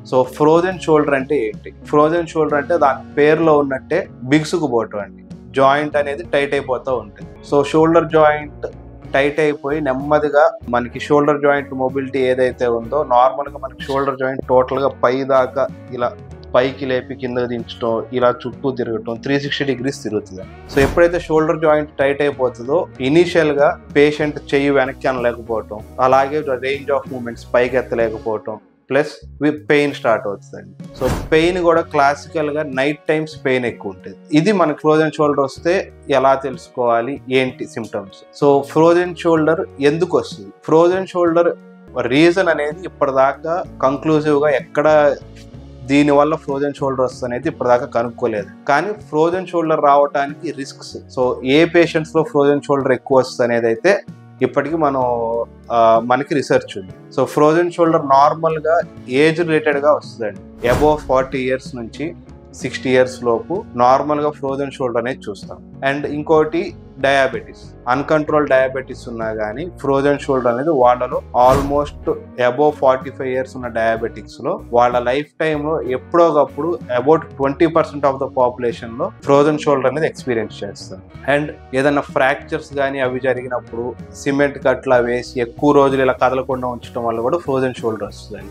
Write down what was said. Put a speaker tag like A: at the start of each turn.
A: So frozen shoulder అంటే ఏంటి? Frozen shoulder అంటే దాని పేరులో ఉన్నట్టే బిగుసుకుపోవటం అండి. జాయింట్ అనేది టైట్ అయిపోతూ ఉంటుంది. సో షోల్డర్ జాయింట్ టైట్ అయిపోయి నెమ్మదిగా మనకి షోల్డర్ జాయింట్ మొబిలిటీ ఏదైతే ఉందో, నార్మల్గా మనకి షోల్డర్ జాయింట్ టోటల్గా పై దాకా ఇలా పైకి లేపి కిందకి దించడం, ఇలా చుట్టూ తిరగటం 360 degrees తిరుగుతుంది. సో ఎప్పుడైతే షోల్డర్ జాయింట్ టైట్ అయిపోతుందో ఇనీషియల్గా పేషెంట్ చెయ్యి వెనక్కి అనలేకపోవటం, అలాగే రేంజ్ ఆఫ్ మూమెంట్స్ పైకి ఎత్తలేకపోవటం, ప్లస్ పెయిన్ స్టార్ట్ అవుతుందండి. సో పెయిన్ కూడా క్లాసికల్గా నైట్ టైమ్స్ పెయిన్ ఎక్కువ ఉంటుంది. ఇది మనకు ఫ్రోజన్ షోల్డర్ వస్తే ఎలా తెలుసుకోవాలి, ఏంటి సిమ్టమ్స్? సో ఫ్రోజన్ షోల్డర్ ఎందుకు వస్తుంది? ఫ్రోజన్ షోల్డర్ రీజన్ అనేది ఇప్పటిదాకా కంక్లూజివ్గా ఎక్కడ దీనివల్ల ఫ్రోజన్ షోల్డర్ వస్తుంది అనేది ఇప్పటిదాకా కనుక్కోలేదు. కానీ ఫ్రోజన్ షోల్డర్ రావడానికి రిస్క్స్, సో ఏ పేషెంట్స్లో ఫ్రోజన్ షోల్డర్ ఎక్కువ వస్తుంది అనేది అయితే ఇప్పటికీ మనకి రీసెర్చ్ ఉంది. సో ఫ్రోజన్ షోల్డర్ నార్మల్గా ఏజ్ రిలేటెడ్గా వస్తుందండి. అబోవ్ 40 years నుంచి 60 years లోపు నార్మల్గా ఫ్రోజన్ షోల్డర్ అనేది చూస్తాం. అండ్ ఇంకోటి డయాబెటీస్, అన్కంట్రోల్ డయాబెటీస్ ఉన్నా కానీ ఫ్రోజన్ షోల్డర్ అనేది వాళ్ళలో ఆల్మోస్ట్ అబోవ్ 45 years ఉన్న డయాబెటిక్స్లో వాళ్ళ లైఫ్ టైంలో ఎప్పుడో ఒకప్పుడు అబౌట్ 20% ఆఫ్ ద పాపులేషన్లో ఫ్రోజన్ షోల్డర్ అనేది ఎక్స్పీరియన్స్ చేస్తారు. అండ్ ఏదైనా ఫ్రాక్చర్స్ కానీ అవి జరిగినప్పుడు సిమెంట్ కట్లా వేసి ఎక్కువ రోజులు ఇలా కదలకుండా ఉంచడం వల్ల కూడా ఫ్రోజన్ షోల్డర్ వస్తుంది.